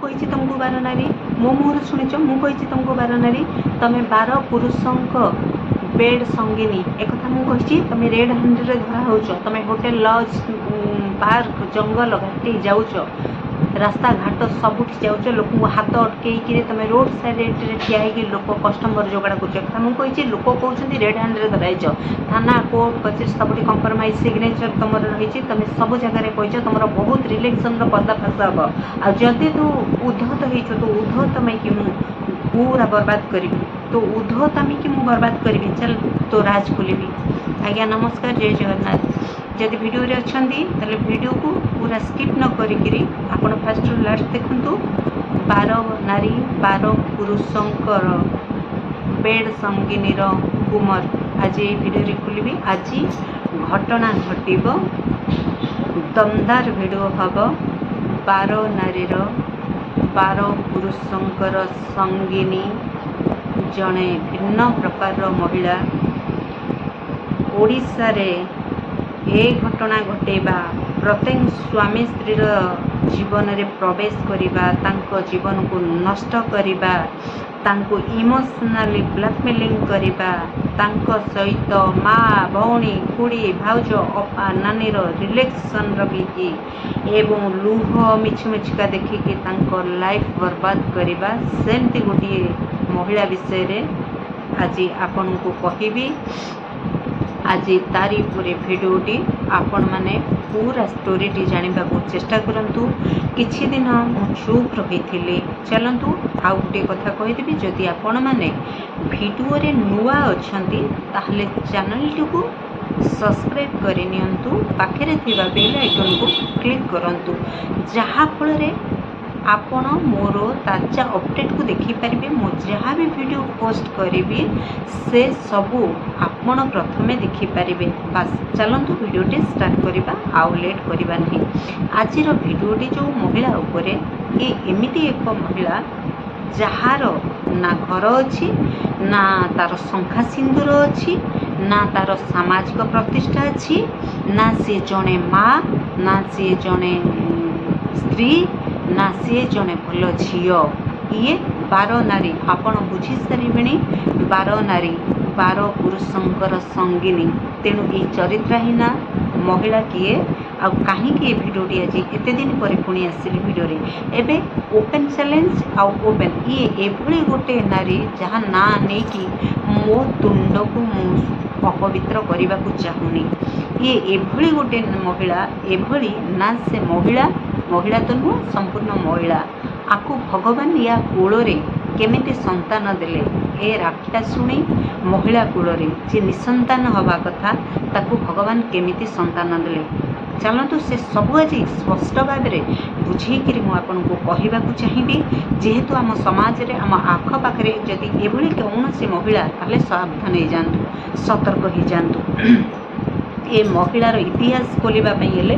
कही तुमको 12 नारी मो मुहर शुणिच मुझे तुमको 12 नारी तमें 12 पुरुषों बेड संगिनी एक मुझे तुम रेड हैंड रे धरा हो तुम होटेल लज पार्क जंगल घाटी जाऊच रास्ता घाट सबुठ जाऊच लोक हाथ अटकई तुम रोड साइड ठिया लोक कस्टमर जोगाड़ कर मुझे लोक कहते रेड हैंड रे धराइच थाना कोर्ट कचेरी सबुठ कंप्रोमाइज सिग्नेचर तुम रही तुम सब जगह कही तुम बहुत रिलेक्शन पर्दाफाश हम आदि तू उद्धत हो तो उद्धत कि पूरा बर्बाद करी तो उद्धतामी कि मुझे बर्बाद करी चल तो राज खोलि आज्ञा नमस्कार जय जगन्नाथ जदि वीडियो रे अच्छी ताले वीडियो को पूरा स्किप न करी आपण फास्ट लास्ट देखु 12 नारी 12 पुरुषंकर बेड संगिनीर गुमर आज ये वीडियो रे खोलि आज घटना घटब दमदार वीडियो हम 12 नारीर 12 पुरुषंकर संगिनी जड़े भिन्न प्रकार महिला ओडिशा रे ए घटना घटेबा प्रत्येक स्वामी स्त्रीर जीवन रे प्रवेश करिबा तांको जीवन को नष्ट करिबा तांको इमोशनली ब्लैकमेलिंग करिबा तांको सहित माँ भौणी खुड़ी भाउज अपा नानीर रिलेक्शन रखिकी एवं लुह मिछमिछिका देखिकी तांको लाइफ बर्बाद करिबा सेमती गोटे महिला विषय रे आज आपन को कहिबी आज तारी पूरे वीडियोटी आपण माने पूरा स्टोरीटी जानवा को चेष्टा करंतु किछि दिन चुप रही थिले चलंतु आ गोटे कथा कहिदेबी जदि आपण माने वीडियो रे नुआ अछंती ताहले चैनल को सब्सक्राइब करि नियंतु पाखरे थिबा बेल आइकन को क्लिक करंतु जहा फल रे आपण मोर ताजा अपडेट को देखि परिबे मो जहाँ भी वीडियो पोस्ट करी से सबू आपण प्रथमे देखि परिबे बस चलंतु वीडियोटी स्टार्ट करिबा आउ लेट करिबा नहीं आज वीडियोटी जो महिला उपरे ये एमिति एक महिला जहार ना घर अच्छी ना तार शंखा सिंदूर अच्छी ना तार सामाजिक प्रतिष्ठा अच्छी ना सी जड़े माँ ना सी जड़े स्त्री ना सी जड़े भल झील ये 12 नारी आपण बुझी सारे 12 नारी 12 पुरुषंकर संगिनी तेणु ये चरित्रहीना महिला किए आ कहीं भिडियोटी आज एत दिन पर पुणी आसिली भिडियो एबे ओपन चैलेंज आउ ओपन ये एभली गोटे नारी जहाँ ना नहीं कि मो तुंड को मु अपवित्र करने को चाहूनी ये एभली गोटे महिला एभली ना से महिला महिला तो नुह संपूर्ण महिला आपको भगवान या कूल केमिति संतान देले ए राखीटा शुणी महिला कूल जे निसंतान हवा कथा ताकू भगवान केमिति संतान देले चलतु से सब आज स्पष्ट भाव में बुझेकि मुझे कहवा चाहिए जेहेतु आम समाज रे आम आख पाखे जदि एभली कौन सी महिला ताले सावधान हो जातु सतर्क हो जातु ये महिलार इतिहास खोलवाई हेले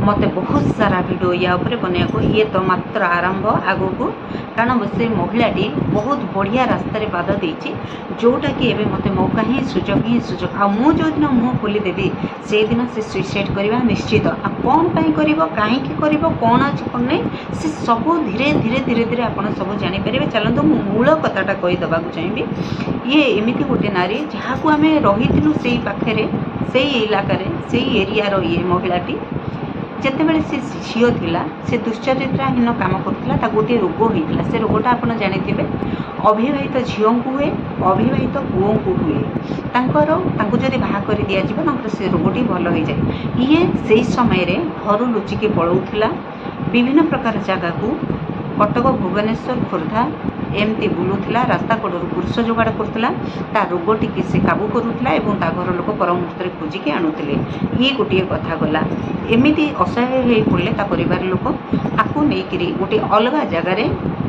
मत बहुत सारा वीडियो या बनया को ये तो मात्र आरंभ आगो को कारण से महिलाटी बहुत बढ़िया रास्तार पाद देती जोटा कि एवं मत मौका ही सुजोग आ मु जो दिन मुँह खोलीदेवी से दिन से सुइसाइड करवा निश्चित आ कौन कर कहीं कौन अच्छे कौन नहीं से सब धीरे धीरे धीरे धीरे आप सब जापर चलते मु मूल कथाटा कहीदेवा चाहिए ये एमती गोटे नारी जहाँ को आम रही से पाखे से इलाकार से एरिया रो ये महिलाटी जितेबाला से झील थिला से दुश्चरित्राहीन काम करुला गोटे रोग होता से रोगटा आप जानते अविवाहित झील को हुए अविवाहित पुओं को हुए जदि बाहा कर दिज्व से रोगटी भल हो जाए ये से समय घर लुचिकी पलाऊला विभिन्न प्रकार जगह को कटक भुवनेश्वर खोर्धा एमती बुलूला रास्ता कड़ू पुरुष जोगाड़ करुला रोगटी की से काबू करुला और घर लोक पर मुहूर्त खोजिकी आणुले ये गोटे कथा गला एमती असहाय हो पड़े परिवार लोक आपको लेकिन गोटे अलग जगार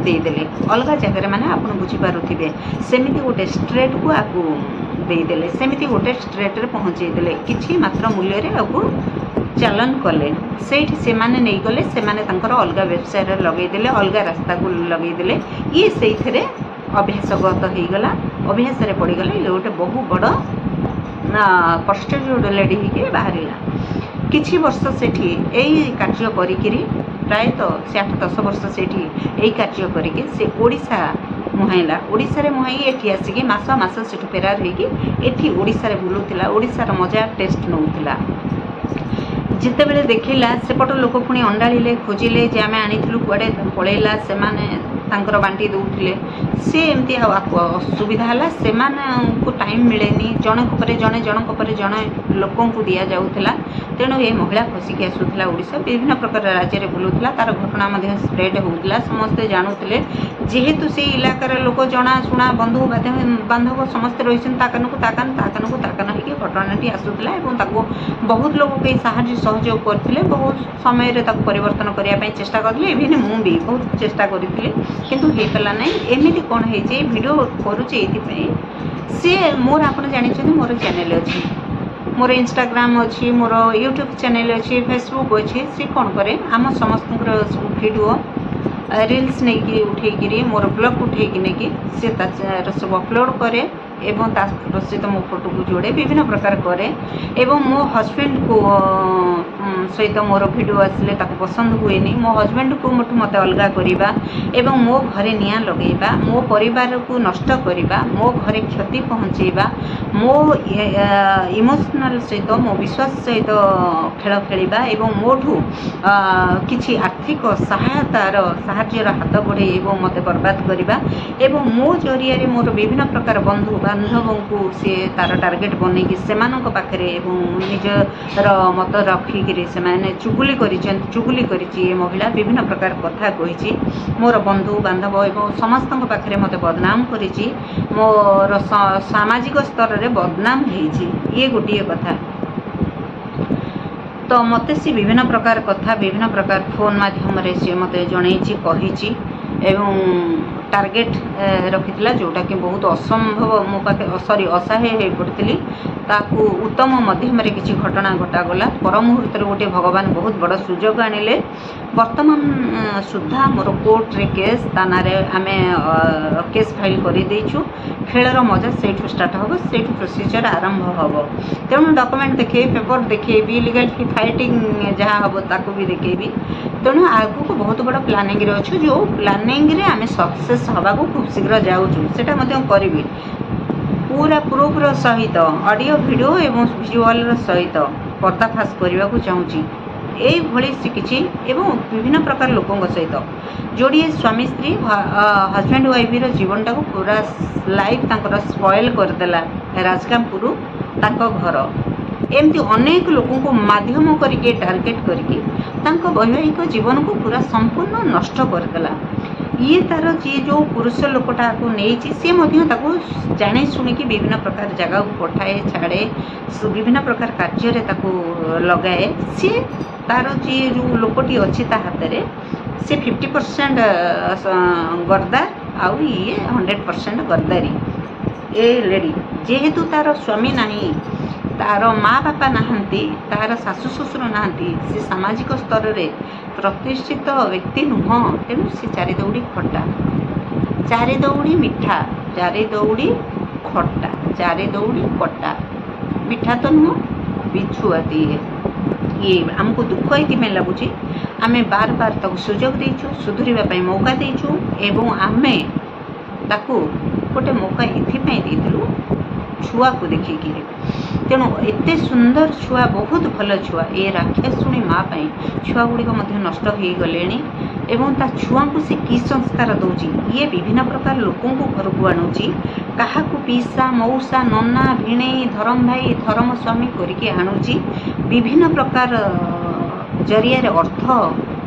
देदेले अलग जगार माने आप बुझीपारे सेमती गोटे स्ट्रेट को आपको देदेले सेमती गोटे स्ट्रेट रे पहुँचेदेले किछि मात्र मूल्य आपको चालन कले से माने नहीं गले से माने तांकर अलग वेबसाइट लगेदेले अलग रास्ता को लगेदेले ये से अभ्यासगत हो गला अभ्यास पड़गला ये गोटे बहु बड़ प्रस्टिट्यूट लेडी होकर बाहर किछि वर्ष सेठी एई कार्य करिकिरी ପ୍ରାୟତଃ ସେ 8-10 ବର୍ଷ ସେଇଠି ଏଇ କାର୍ଯ୍ୟ କରିକି ସେ ଓଡ଼ିଶା ମୁହାଁଇଲା। ଓଡ଼ିଶାରେ ମୁହାଁଇ ଏଠି ଆସିକି ମାସ ସେଠୁ ଫେରାର ହେଇକି ଏଠି ଓଡ଼ିଶାରେ ବୁଲୁଥିଲା, ଓଡ଼ିଶାର ମଜା ଟେଷ୍ଟ ନେଉଥିଲା। ଯେତେବେଳେ ଦେଖିଲା ସେପଟ ଲୋକ ପୁଣି ଅଣ୍ଡାଳିଲେ, ଖୋଜିଲେ ଯେ ଆମେ ଆଣିଥିଲୁ କୁଆଡ଼େ ପଳେଇଲା, ସେମାନେ ତାଙ୍କର ବାଣ୍ଟି ଦେଉଥିଲେ। ସେ ଏମିତି ଅସୁବିଧା ହେଲା, ସେମାନଙ୍କୁ ଟାଇମ୍ ମିଳେନି, ଜଣଙ୍କ ପରେ ଜଣେ ଜଣଙ୍କ ପରେ ଜଣେ ଲୋକଙ୍କୁ ଦିଆଯାଉଥିଲା। ତେଣୁ ଏ ମହିଳା ଖସିକି ଆସୁଥିଲା ଓଡ଼ିଶା, ବିଭିନ୍ନ ପ୍ରକାର ରାଜ୍ୟରେ ବୁଲୁଥିଲା, ତାର ଘଟଣା ମଧ୍ୟ ସ୍ପ୍ରେଡ୍ ହେଉଥିଲା, ସମସ୍ତେ ଜାଣୁଥିଲେ। ଯେହେତୁ ସେଇ ଇଲାକାର ଲୋକ ଜଣାଶୁଣା ବନ୍ଧୁ ବାନ୍ଧବ ସମସ୍ତେ ରହିଛନ୍ତି, ତା କାନକୁ ହେଇକି ଘଟଣାଟି ଆସୁଥିଲା ଏବଂ ତାକୁ ବହୁତ ଲୋକ କେହି ସାହାଯ୍ୟ ସହଯୋଗ କରିଥିଲେ, ବହୁତ ସମୟରେ ତାକୁ ପରିବର୍ତ୍ତନ କରିବା ପାଇଁ ଚେଷ୍ଟା କରିଥିଲେ। ଇଭିନ୍ ମୁଁ ବି ବହୁତ ଚେଷ୍ଟା କରିଥିଲି କିନ୍ତୁ ହେଇପାରିଲା ନାହିଁ। ଏମିତି କ'ଣ ହେଇଛି, ଏଇ ଭିଡ଼ିଓ କରୁଛି ଏଇଥିପାଇଁ, ସିଏ ମୋର ଆପଣ ଜାଣିଛନ୍ତି ମୋର ଚ୍ୟାନେଲ୍ ଅଛି, ମୋର ଇନଷ୍ଟାଗ୍ରାମ ଅଛି, ମୋର ୟୁଟ୍ୟୁବ୍ ଚ୍ୟାନେଲ୍ ଅଛି, ଫେସବୁକ୍ ଅଛି। ସିଏ କ'ଣ କରେ ଆମ ସମସ୍ତଙ୍କର ସବୁ ଭିଡ଼ିଓ ରିଲ୍ସ ନେଇକି ଉଠେଇକିରି ମୋର ବ୍ଲଗ୍ ଉଠେଇକି ନେଇକି ସେ ତାର ସବୁ ଅପଲୋଡ଼ କରେ ଏବଂ ତା ସହିତ ମୋ ଫଟୋକୁ ଯୋଡ଼େ, ବିଭିନ୍ନ ପ୍ରକାର କରେ। ଏବଂ ମୋ ହଜବେଣ୍ଡକୁ ସହିତ ମୋର ଭିଡ଼ିଓ ଆସିଲେ ତାକୁ ପସନ୍ଦ ହୁଏନି। ମୋ ହଜବେଣ୍ଡକୁ ମୋତେ ଅଲଗା କରିବା ଏବଂ ମୋ ଘରେ ନିଆଁ ଲଗାଇବା, ମୋ ପରିବାରକୁ ନଷ୍ଟ କରିବା, ମୋ ଘରେ କ୍ଷତି ପହଞ୍ଚାଇବା, ମୋ ଇମୋସନାଲ୍ ସହିତ ମୋ ବିଶ୍ୱାସ ସହିତ ଖେଳ ଖେଳିବା ଏବଂ ମୋଠୁ କିଛି ଆର୍ଥିକ ସାହାଯ୍ୟର ହାତ ବଢ଼େଇ ଏବଂ ମୋତେ ବର୍ବାଦ କରିବା ଏବଂ ମୋ ଜରିଆରେ ମୋର ବିଭିନ୍ନ ପ୍ରକାର ବନ୍ଧୁ ବାନ୍ଧବଙ୍କୁ ସିଏ ତାର ଟାର୍ଗେଟ୍ ବନେଇକି ସେମାନଙ୍କ ପାଖରେ ଏବଂ ନିଜର ମତ ରଖିକିରି ସେମାନେ ଚୁଗୁଲି କରିଛି। ଏ ମହିଳା ବିଭିନ୍ନ ପ୍ରକାର କଥା କହିଛି, ମୋର ବନ୍ଧୁ ବାନ୍ଧବ ଏବଂ ସମସ୍ତଙ୍କ ପାଖରେ ମୋତେ ବଦନାମ କରିଛି, ମୋର ସାମାଜିକ ସ୍ତରରେ ବଦନାମ ହେଇଛି। ଇଏ ଗୋଟିଏ କଥା। ତ ମୋତେ ସେ ବିଭିନ୍ନ ପ୍ରକାର କଥା ବିଭିନ୍ନ ପ୍ରକାର ଫୋନ୍ ମାଧ୍ୟମରେ ସିଏ ମୋତେ ଜଣେଇଛି, କହିଛି ଏବଂ ଟାର୍ଗେଟ୍ ରଖିଥିଲା, ଯେଉଁଟାକି ବହୁତ ଅସମ୍ଭବ, ମୋ ପାଖେ ଅସହାୟ ହୋଇପଡ଼ିଥିଲି। ତାକୁ ଉତ୍ତମ ମଧ୍ୟମରେ କିଛି ଘଟଣା ଘଟାଗଲା। ପର ମୁହୂର୍ତ୍ତରେ ଗୋଟିଏ ଭଗବାନ ବହୁତ ବଡ଼ ସୁଯୋଗ ଆଣିଲେ। ବର୍ତ୍ତମାନ ସୁଦ୍ଧା ମୋର କୋର୍ଟରେ କେସ୍, ତା ନାଁରେ ଆମେ କେସ୍ ଫାଇଲ୍ କରିଦେଇଛୁ। ଖେଳର ମଜା ସେଇଠୁ ଷ୍ଟାର୍ଟ ହେବ, ସେଇଠୁ ପ୍ରୋସିଜର୍ ଆରମ୍ଭ ହେବ। ତେଣୁ ଡକୁମେଣ୍ଟ ଦେଖେଇବି, ପେପର ଦେଖେଇବି, ଲିଗାଲ୍ ଫାଇଟିଂ ଯାହା ହେବ ତାକୁ ବି ଦେଖେଇବି। ତେଣୁ ଆଗକୁ ବହୁତ ବଡ଼ ପ୍ଲାନିଂରେ ଅଛୁ, ଯେଉଁ ପ୍ଲାନିଂରେ ଆମେ ସକ୍ସେସ୍ ହେବାକୁ ଖୁବ୍ ଶୀଘ୍ର ଯାଉଛୁ। ସେଇଟା ମଧ୍ୟ କରିବି ପୁରା ପ୍ରୁଫ୍ର ସହିତ, ଅଡ଼ିଓ ଭିଡ଼ିଓ ଏବଂ ଭିଜୁଆଲ୍ର ସହିତ ପର୍ଦ୍ଦାଫାଶ କରିବାକୁ ଚାହୁଁଛି। ଏଇଭଳି ଶିଖିଛି ଏବଂ ବିଭିନ୍ନ ପ୍ରକାର ଲୋକଙ୍କ ସହିତ ଯୋଡ଼ିଏ ସ୍ୱାମୀ ସ୍ତ୍ରୀ ହଜବ୍ୟାଣ୍ଡ ୱାଇଫ୍ର ଜୀବନଟାକୁ ପୁରା ଲାଇଫ୍ ତାଙ୍କର ସ୍ପଏଲ୍ କରିଦେଲା। ରାଜକାମପୁର ତାଙ୍କ ଘର, ଏମିତି ଅନେକ ଲୋକଙ୍କୁ ମାଧ୍ୟମ କରିକି ଟାର୍ଗେଟ୍ କରିକି ତାଙ୍କ ବୈବାହିକ ଜୀବନକୁ ପୁରା ସମ୍ପୂର୍ଣ୍ଣ ନଷ୍ଟ କରିଦେଲା। ଇଏ ତାର ଯିଏ ଯେଉଁ ପୁରୁଷ ଲୋକଟାକୁ ନେଇଛି, ସିଏ ମଧ୍ୟ ତାକୁ ଜାଣି ଶୁଣିକି ବିଭିନ୍ନ ପ୍ରକାର ଜାଗାକୁ ପଠାଏ, ଛାଡ଼େ, ବିଭିନ୍ନ ପ୍ରକାର କାର୍ଯ୍ୟରେ ତାକୁ ଲଗାଏ। ସିଏ ତାର ଯିଏ ଯେଉଁ ଲୋକଟି ଅଛି ତା ହାତରେ, ସେ 50% ଗର୍ଦାର ଆଉ ଇଏ 100% ଗର୍ଦାରୀ। ଏ ଲେଡ଼ି ଯେହେତୁ ତାର ସ୍ୱାମୀ ନାହିଁ, ତାର ମା ବାପା ନାହାନ୍ତି, ତାର ଶାଶୁ ଶ୍ୱଶୁର ନାହାନ୍ତି, ସେ ସାମାଜିକ ସ୍ତରରେ ପ୍ରତିଷ୍ଠିତ ବ୍ୟକ୍ତି ନୁହଁ। ତେଣୁ ସେ ଚାରିଦୌଡ଼ି ଖଟା, ଚାରିଦୌଡ଼ି ମିଠା, ଚାରିଦୌଡ଼ି ଖଟା, ଚାରିଦୌଡ଼ି କଟା। ମିଠା ତ ନୁହଁ, ବିଛୁଆତି। ଇଏ ଆମକୁ ଦୁଃଖ ଏଥିପାଇଁ ଲାଗୁଛି, ଆମେ ବାର ତାକୁ ସୁଯୋଗ ଦେଇଛୁ, ସୁଧୁରିବା ପାଇଁ ମୌକା ଦେଇଛୁ ଏବଂ ଆମେ ତାକୁ ଗୋଟେ ମୌକା ଏଥିପାଇଁ ଦେଇଥିଲୁ ଛୁଆକୁ ଦେଖିକିରି। ତେଣୁ ଏତେ ସୁନ୍ଦର ଛୁଆ, ବହୁତ ଭଲ ଛୁଆ, ଏ ରାକ୍ଷାସୁଣୀ ମା ପାଇଁ ଛୁଆଗୁଡ଼ିକ ମଧ୍ୟ ନଷ୍ଟ ହୋଇଗଲେଣି ଏବଂ ତା ଛୁଆଙ୍କୁ ସେ କି ସଂସ୍କାର ଦେଉଛି। ଇଏ ବିଭିନ୍ନ ପ୍ରକାର ଲୋକଙ୍କୁ ଘରକୁ ଆଣୁଛି, କାହାକୁ ପିସା ମଉସା ନନା ଭିଣେଇ ଧରମ ଭାଇ ଧରମ ସ୍ୱାମୀ କରିକି ଆଣୁଛି, ବିଭିନ୍ନ ପ୍ରକାର ଜରିଆରେ ଅର୍ଥ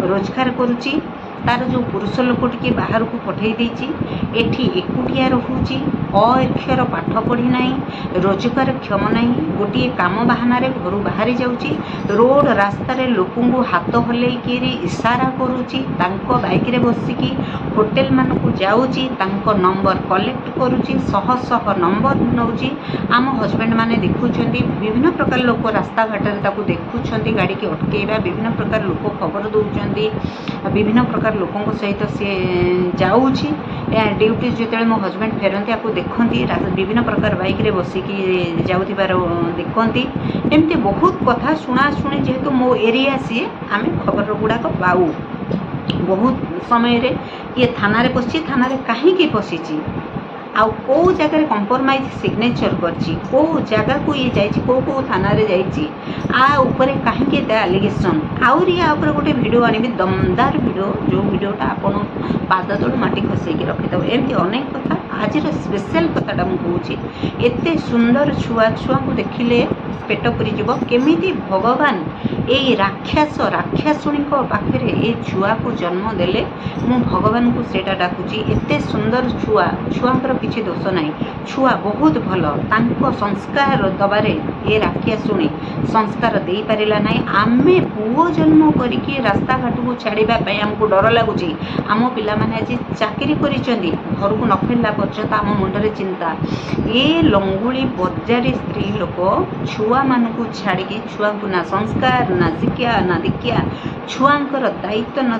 ରୋଜଗାର କରୁଛି। ତାର ଯେଉଁ ପୁରୁଷ ଲୋକଟିକି ବାହାରକୁ ପଠାଇ ଦେଇଛି, ଏଠି ଏକୁଟିଆ ରହୁଛି, ଅକ୍ଷର ପାଠ ପଢ଼ି ନାହିଁ, ରୋଜଗାର କ୍ଷମ ନାହିଁ, ଗୋଟିଏ କାମ ବାହାନାରେ ଘରୁ ବାହାରି ଯାଉଛି, ରୋଡ଼ ରାସ୍ତାରେ ଲୋକଙ୍କୁ ହାତ ହଲେଇକିରି ଇସାରା କରୁଛି, ତାଙ୍କ ବାଇକ୍ରେ ବସିକି ହୋଟେଲମାନଙ୍କୁ ଯାଉଛି, ତାଙ୍କ ନମ୍ବର କଲେକ୍ଟ କରୁଛି, ଶହ ଶହ ନମ୍ବର ନେଉଛି। ଆମ ହଜବେଣ୍ଡମାନେ ଦେଖୁଛନ୍ତି, ବିଭିନ୍ନ ପ୍ରକାର ଲୋକ ରାସ୍ତାଘାଟରେ ତାକୁ ଦେଖୁଛନ୍ତି, ଗାଡ଼ିକି ଅଟକେଇବା, ବିଭିନ୍ନ ପ୍ରକାର ଲୋକ ଖବର ଦେଉଛନ୍ତି, ବିଭିନ୍ନ ପ୍ରକାର प्रकार लोकों सहित सी जाऊँगी ड्यूटी जो मो हजबैंड फेरती आपको देखती विभिन्न प्रकार बाइक रे बसिकी जाऊथिबार देखती एमती बहुत कथा शुणा शुणी जेहेतु मो एरिया सी आम खबर गुड़ाक पाऊ बहुत समय रे ये थाना रे पसी थाना रे कहीं पसी आउ कौ जगह कंप्रोमाइज सिग्नेचर करछि कौ जगह को ये जाइछि कौ थाना रे जाइछि आ ऊपर कहीं एलिगेशन आउरी या ऊपर गोटे वीडियो आनिबि दमदार वीडियो जो वीडियोटा आपन पाद तळ माटी खसेकी रखिदब एमती अनेक कथा आज स्पेशल कथाटा मु कहूछि एते सुंदर छुआ छुआ को देखिले पेट पुरी जीव केमिति भगवान ए राक्षासुणी पाखे ए छुआ को जन्म देले मु भगवान को सेटा डाकुची एते सुंदर छुआंकर किसी दोष नहीं छुआ बहुत भल तांको संस्कार दबारे ए राक्षासुणी संस्कार दे पारिला नहीं आमे पुओ जन्म करिकी रास्ता घाट को छाड़िबा पई हमको डर लागुची आम पिला माने आज चाकरी करिसेंती घर को न फेरला पर्यंत आम मुंडरे चिंता ए लंगुली बजारी स्त्री लोक छुआ मानकु छाड़िकी छुआ को ना संस्कार ना शिक्षा ना दीक्षा छुआंकर दायित्व न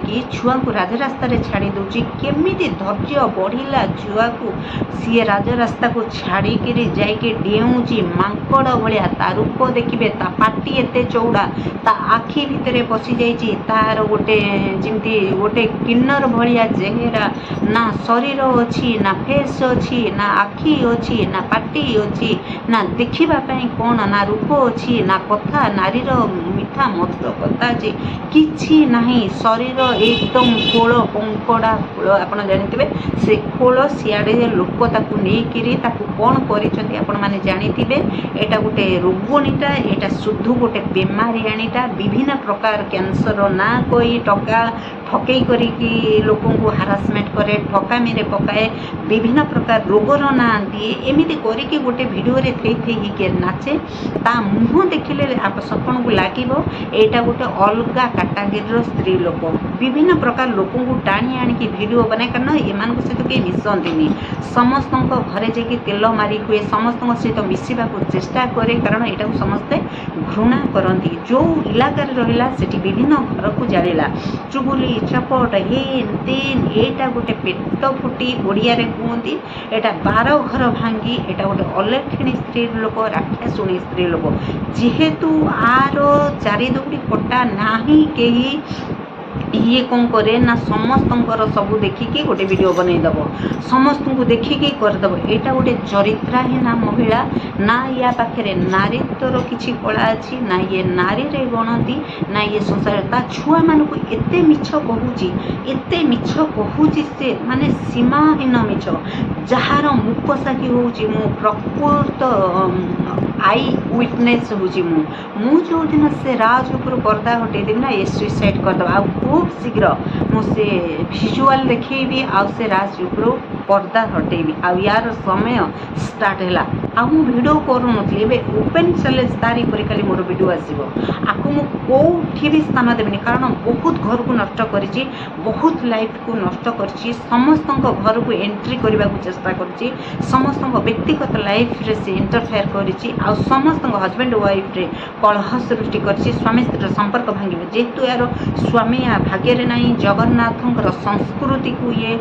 कि छुआ को राजरास्ता रे छाड़ी दउची केमिति धैर्य बढ़िला छुआ को सी राजरास्ता को छाड़ी के जाइके डेउची मांकड़ भलिया ता रूप देखिबे ता पाटी एते चौड़ा ता आखि भितरे पसी जाइची तार गोटे जिमती गोटे किन्नर भलिया चेहरा ना शरीर अछि ना फेस अछि ना आखि अछि ना पाटी अछि ना देखिबा पई कोन ना रूप अछि ना कथा नारीर मिठा मधुर कथा अछि किछि नाही शरीर एकदम खोल कंकड़ा खोल आपण जानिथिबे से खोल सियाडे लोक ताकू नेकिरी ताकू कोन करिसथि आपण माने जानिथिबे एटा गोटे रोगणीटा एटा शुद्ध गोटे बेमारियाणीटा विभिन्न प्रकार कैंसर ना कोई टका ठकई करिकी लोकों को हारासमेंट करे ठकामी रे पकाए विभिन्न प्रकार रोगर ना दिए एमिति करिकी गोटे वीडियो रे थई थई के नाचे ता मुह देखिले आपन को लागिबो एटा गोटे अलगा कैटेगरी स्त्री लोक विभिन्न प्रकार लोकों को टाणी आनिकी वीडियो बनाए कारण एमान को सहित के मिसंतिनी समस्त घरे जाकि तेल मारी हुए समस्त सहित मिसवा को चेष्टा करे कारण एटा को समस्ते घृणा करती जो इलाका रहिला सेठी विभिन्न घर को जालिला चुगुली चपट हेन तेन एटा गोटे पेट फुटी ओडिया रे कहती एटा 12 घर भांगी एटा गोटे अलेखिणी स्त्री लोक राक्षासुणी स्त्री लोक जेहेतु आर चारि दौड़ी कटा नाही केही ये कौन करे ना समस्त सब देखिकी गोटे वीडियो बनईदेव समस्त को देखिकी करदेव यहाँ गोटे चरित्राहीन महिला ना या पाखे नारीत्वर किसी कला अच्छी ना ये नारी रे गणती ना ये संसार ता छुआ मानक एते मिछ कहूची एते मिछ कहूची से माने सीमाहीन मिछ जार मुकसाकी होउची मु प्रकृत आई विटनेस होउची मु जो दिन से राज ऊपर पर्दा हटे देबी ना ये सुइसाइड करदब आ खूब शीघ्र मुझे भिजुआल देखी से राज ऊपर पर्दा हटेबी यार समय स्टार्ट है भिडियो करूँ ओपन चैलेंज तारी पर खाली मोर वीडियो आसो आपको मुझे भी स्थान देवी कारण बहुत घर को नष्ट करी बहुत लाइफ को नष्ट करी समस्त घर को एंट्री करने को चेष्टा करी समस्त व्यक्तिगत लाइफ रे से इंटरफेयर करी समस्त हजबैंड वाइफ रे कलह सृष्टि करी स्वामी स्त्री संपर्क भांगे जेहेतु यार स्वामी भाग्य ना जगन्नाथ संस्कृति को ये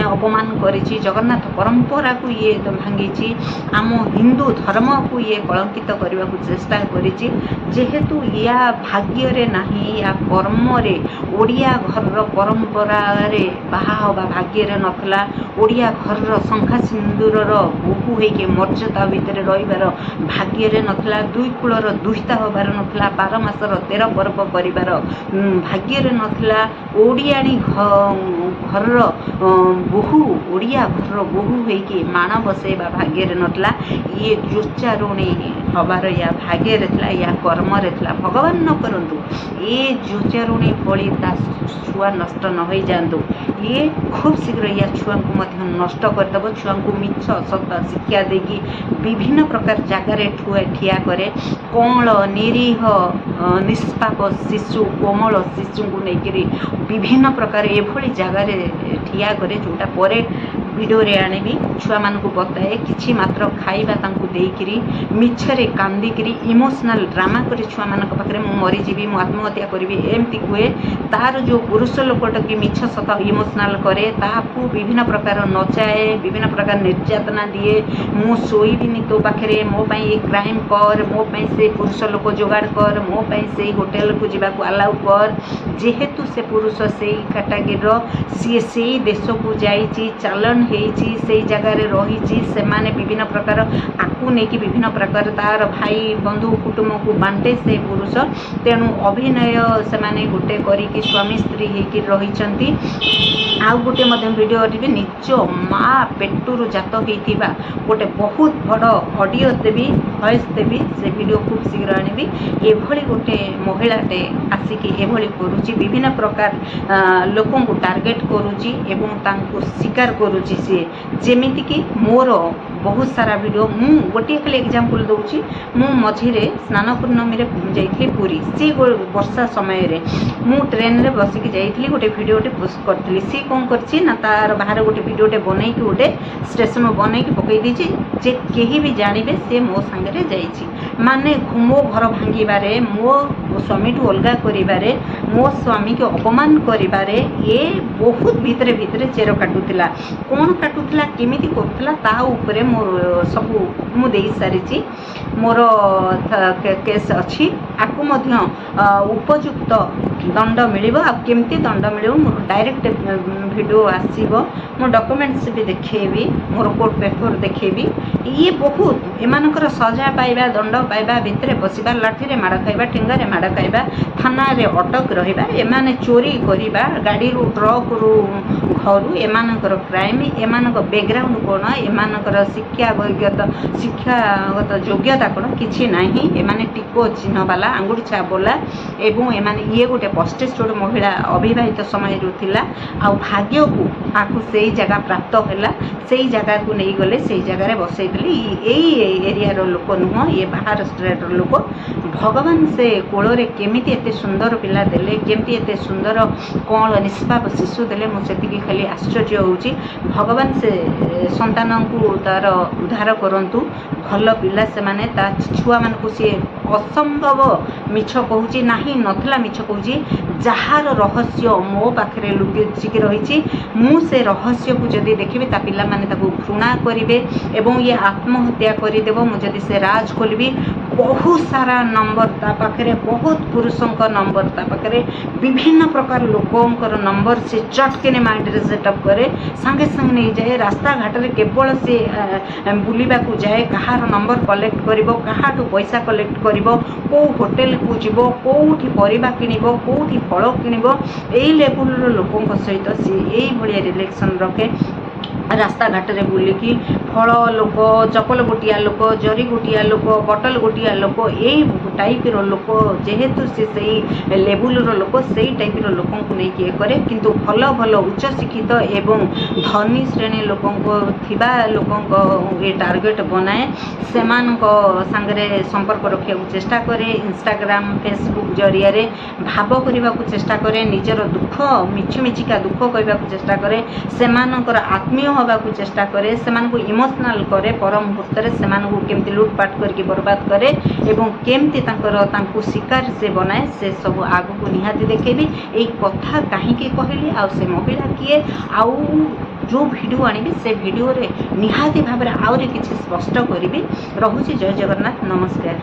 अपमान करी जगन्नाथ परंपरा को ये भांगी आम हिंदू धर्म को ये कलंकित करने को चेष्टा करी जेहेतु या भाग्य रे नहीं या कर्म रे ओडिया घर परंपरा रे बाहा हवा भाग्य रे नथला ओडिया घर शंखा सिंदूर बोहू होके मर्यादा भितर रहिबार भाग्य रे नथला दुई कूलर दुहिता होबार नथला 12 मासर 13 पर्व करिबार भाग्य रे नथला ओडियाणी घर बोहू ओडिया घर बोहू होके माण बसेबा भाग्य रे नथला ये जोचारुणी हबार या भाग्य रे थला या कर्म रे थला भगवान न करंतु ये जोचारुणी भली ता छुआ नष्ट न होई जांतु ये खूब शीघ्र या छुआ को मध्य नष्ट कर दबो छुआ को मिछ सत शिक्षा देगी विभिन्न प्रकार जगार ठिया करे कोमल निरीह निष्पाप शिशु कोमल शिशु को लेकर विभिन्न प्रकार एभली जगार ठिया करे जोटा परे ଭିଡ଼ିଓରେ ଆଣିବି ଛୁଆମାନଙ୍କୁ ବତାଏ କିଛି ମାତ୍ର ଖାଇବା ତାଙ୍କୁ ଦେଇକିରି ମିଛରେ କାନ୍ଦିକିରି ଇମୋସନାଲ୍ ଡ୍ରାମା କରି ଛୁଆମାନଙ୍କ ପାଖରେ ମୁଁ ମରିଯିବି, ମୁଁ ଆତ୍ମହତ୍ୟା କରିବି ଏମିତି କୁହେ। ତାର ଯେଉଁ ପୁରୁଷ ଲୋକଟା କି ମିଛ ସତ ଇମୋସନାଲ୍ କରେ ତାହାକୁ ବିଭିନ୍ନ ପ୍ରକାର ନଚାଏ, ବିଭିନ୍ନ ପ୍ରକାର ନିର୍ଯାତନା ଦିଏ। ମୁଁ ଶୋଇବିନି ତୋ ପାଖରେ, ମୋ ପାଇଁ ଏ କ୍ରାଇମ୍ କର, ମୋ ପାଇଁ ସେ ପୁରୁଷ ଲୋକ ଯୋଗାଡ଼ କର, ମୋ ପାଇଁ ସେଇ ହୋଟେଲକୁ ଯିବାକୁ ଆଲାଉ କର। ଯେହେତୁ ସେ ପୁରୁଷ ସେଇ କାଟାଗିରିର, ସିଏ ସେଇ ଦେଶକୁ ଯାଇଛି, ଚାଲାଣ ହେଇଛି, ସେଇ ଜାଗାରେ ରହିଛି, ସେମାନେ ବିଭିନ୍ନ ପ୍ରକାର ଆକୁ ନେଇକି ବିଭିନ୍ନ ପ୍ରକାର ତାର ଭାଇ ବନ୍ଧୁ କୁଟୁମ୍ବକୁ ବାଣ୍ଟେ ସେ ପୁରୁଷ। ତେଣୁ ଅଭିନୟ ସେମାନେ ଗୋଟେ କରିକି ସ୍ୱାମୀ ସ୍ତ୍ରୀ ହେଇକି ରହିଛନ୍ତି। ଆଉ ଗୋଟେ ମଧ୍ୟ ଭିଡ଼ିଓ ଦେବି, ନିଜ ମା ପେଟରୁ ଜାତ ହେଇଥିବା ଗୋଟେ ବହୁତ ବଡ଼ ଅଡ଼ିଓ ଦେବି, ଭଏସ୍ ଦେବି, ସେ ଭିଡ଼ିଓ ଖୁବ୍ ଶୀଘ୍ର ଆଣିବି। ଏଭଳି ଗୋଟେ ମହିଳାଟେ ଆସିକି ଏଭଳି କରୁଛି, ବିଭିନ୍ନ ପ୍ରକାର ଲୋକଙ୍କୁ ଟାର୍ଗେଟ୍ କରୁଛି ଏବଂ ତାଙ୍କୁ ଶିକାର କରୁଛି ସିଏ। ଯେମିତିକି ମୋର ବହୁତ ସାରା ଭିଡ଼ିଓ, ମୁଁ ଗୋଟିଏ ଖାଲି ଏକ୍ଜାମ୍ପଲ୍ ଦେଉଛି। ମୁଁ ମଝିରେ ସ୍ନାନ ପୂର୍ଣ୍ଣମୀରେ ଯାଇଥିଲି ପୁରୀ, ସେ ବର୍ଷା ସମୟରେ ମୁଁ ଟ୍ରେନରେ ବସିକି ଯାଇଥିଲି, ଗୋଟେ ଭିଡ଼ିଓଟେ ପୋଷ୍ଟ କରିଥିଲି। ସିଏ କ'ଣ କରିଛି ନା ତାର ବାହାରେ ଗୋଟେ ଭିଡ଼ିଓଟେ ବନେଇକି ଗୋଟେ ଷ୍ଟେସନ ବନେଇକି ପକାଇ ଦେଇଛି ଯେ କେହି ବି ଜାଣିବେ ସେ ମୋ ସାଙ୍ଗରେ ଯାଇଛି। ମାନେ ମୋ ଘର ଭାଙ୍ଗିବାରେ, ମୋ ସ୍ୱାମୀଠୁ ଅଲଗା କରିବାରେ, ମୋ ସ୍ୱାମୀକୁ ଅପମାନ କରିବାରେ ଏ ବହୁତ ଭିତରେ ଭିତରେ ଚେର କାଟୁଥିଲା। କ'ଣ କାଟୁଥିଲା, କେମିତି କରୁଥିଲା, ତା ଉପରେ ମୋର ସବୁ ମୁଁ ଦେଇସାରିଛି। ମୋର କେସ୍ ଅଛି, ଆକୁ ମଧ୍ୟ ଉପଯୁକ୍ତ ଦଣ୍ଡ ମିଳିବ। ଆଉ କେମିତି ଦଣ୍ଡ ମିଳିବ ମୋର ଡାଇରେକ୍ଟ ଭିଡ଼ିଓ ଆସିବ, ମୁଁ ଡକୁମେଣ୍ଟସ୍ ବି ଦେଖେଇବି, ମୋର କୋର୍ଟ ପେପର ଦେଖେଇବି। ଇଏ ବହୁତ ଏମାନଙ୍କର ସଜା ପାଇବା, ଦଣ୍ଡ ପାଇବା, ଭିତରେ ବସିବା, ଲାଠିରେ ମାଡ଼ ଖାଇବା, ଠେଙ୍ଗାରେ ମାଡ଼ ଖାଇବା, ଥାନାରେ ଅଟକ ରହିବା, ଏମାନେ ଚୋରି କରିବା, ଗାଡ଼ିରୁ ଟ୍ରକରୁ ଘରୁ, ଏମାନଙ୍କର କ୍ରାଇମ୍, ଏମାନଙ୍କ ବ୍ୟାକଗ୍ରାଉଣ୍ଡ କ'ଣ, ଏମାନଙ୍କର ଶିକ୍ଷାଗତ ଯୋଗ୍ୟତା କ'ଣ କିଛି ନାହିଁ। ଏମାନେ ଟିକୋ ଚିହ୍ନବାଲା, ଆଙ୍ଗୁଠି ଛାପବାଲା ଏବଂ ଏମାନେ ଇଏ ଗୋଟେ ପଷ୍ଟେଷ୍ଟେଡ୍ ମହିଳା ଅବିବାହିତ ସମୟରୁ ଥିଲା। ଆଉ ଭାଗ୍ୟକୁ ଆକୁ ସେଇ ଜାଗା ପ୍ରାପ୍ତ ହେଲା, ସେଇ ଜାଗାକୁ ନେଇଗଲେ, ସେଇ ଜାଗାରେ ବସେଇଥିଲି। ଏଇ ଏରିଆର ଲୋକ ନୁହଁ, ଇଏ ବାହାର ଷ୍ଟେଟ୍ର ଲୋକ। ଭଗବାନ ସେ କୋଳରେ କେମିତି ଏତେ ସୁନ୍ଦର ପିଲା ଦେଲେ, କେମିତି ଏତେ ସୁନ୍ଦର କ'ଣ ନିଷ୍ପାପ ଶିଶୁ ଦେଲେ, ମୁଁ ସେତିକି ଖାଲି ଆଶ୍ଚର୍ଯ୍ୟ ହେଉଛି। ଭଗବାନ ସେ ସନ୍ତାନଙ୍କୁ ତାର ଉଦ୍ଧାର କରନ୍ତୁ। ଭଲ ପିଲା ସେମାନେ, ତା ଛୁଆମାନଙ୍କୁ ସିଏ ଅସମ୍ଭବ ମିଛ କହୁଛି, ନାହିଁ ନଥିଲା ମିଛ କହୁଛି। ଯାହାର ରହସ୍ୟ ମୋ ପାଖରେ ଲୁଚିକି ରହିଛି, ମୁଁ ସେ ରହସ୍ୟକୁ ଯଦି ଦେଖିବି ତା ପିଲାମାନେ ତାକୁ ଘୃଣା କରିବେ ଏବଂ ଇଏ ଆତ୍ମହତ୍ୟା କରିଦେବ। ମୁଁ ଯଦି ସେ ରାଜ ଖୋଲିବି, ବହୁତ ସାରା ନମ୍ବର ତା ପାଖରେ, ବହୁତ ପୁରୁଷଙ୍କ ନମ୍ବର ତା ପାଖରେ, ବିଭିନ୍ନ ପ୍ରକାର ଲୋକଙ୍କର ନମ୍ବର ସେ ଚଟକିନି ମାଇଣ୍ଡରେ ସେଟଅପ୍ କରେ, ସାଙ୍ଗେ ସାଙ୍ଗେ ନେଇଯାଏ। ରାସ୍ତାଘାଟରେ କେବଳ ସେ ବୁଲିବାକୁ ଯାଏ, କାହାର ନମ୍ବର କଲେକ୍ଟ କରିବ, କାହାଠୁ ପଇସା କଲେକ୍ଟ କରିବ, କେଉଁ ହୋଟେଲକୁ ଯିବ, କେଉଁଠି ପରିବା କିଣିବ, କେଉଁଠି ଫଳ କିଣିବ, ଏଇ ଲେବୁଲର ଲୋକଙ୍କ ସହିତ ସିଏ ଏଇଭଳିଆ ରିଲେସନ୍ ରଖେ। ରାସ୍ତାଘାଟରେ ବୁଲିକି ଫଳ ଲୋକ, ଚପଲ ଗୋଟିଆ ଲୋକ, ଜରି ଗୋଟିଆ ଲୋକ, ବଟଲ ଗୋଟିଆ ଲୋକ, ଏଇ ଟାଇପ୍ର ଲୋକ, ଯେହେତୁ ସେ ସେଇ ଲେବୁଲର ଲୋକ, ସେଇ ଟାଇପ୍ର ଲୋକଙ୍କୁ ନେଇକି ଇଏ କରେ। କିନ୍ତୁ ଭଲ ଭଲ ଉଚ୍ଚଶିକ୍ଷିତ ଏବଂ ଧନୀ ଶ୍ରେଣୀ ଲୋକଙ୍କ ଥିବା ଲୋକଙ୍କ ଏ ଟାର୍ଗେଟ୍ ବନାଏ, ସେମାନଙ୍କ ସାଙ୍ଗରେ ସମ୍ପର୍କ ରଖିବାକୁ ଚେଷ୍ଟା କରେ। ଇନଷ୍ଟାଗ୍ରାମ, ଫେସବୁକ୍ ଜରିଆରେ ଭାବ କରିବାକୁ ଚେଷ୍ଟା କରେ, ନିଜର ଦୁଃଖ ମିଛିମିଛିକା ଦୁଃଖ କହିବାକୁ ଚେଷ୍ଟା କରେ, ସେମାନଙ୍କର ଆତ୍ମୀୟ ହେବାକୁ ଚେଷ୍ଟା କରେ, ସେମାନଙ୍କୁ ଇମୋସନାଲ୍ କରେ। ପର ମୁହୂର୍ତ୍ତରେ ସେମାନଙ୍କୁ କେମିତି ଲୁଟପାଟ କରିକି ବର୍ବାଦ କରେ ଏବଂ କେମିତି ତାଙ୍କୁ ଶିକାର ସେ ବନାଏ, ସେ ସବୁ ଆଗକୁ ନିହାତି ଦେଖେଇବି। ଏଇ କଥା କାହିଁକି କହିଲି, ଆଉ ସେ ମହିଳା କିଏ, ଆଉ ଯେଉଁ ଭିଡ଼ିଓ ଆଣିବି ସେ ଭିଡ଼ିଓରେ ନିହାତି ଭାବରେ ଆହୁରି କିଛି ସ୍ପଷ୍ଟ କରିବି। ରହୁଛି, ଜୟ ଜଗନ୍ନାଥ, ନମସ୍କାର।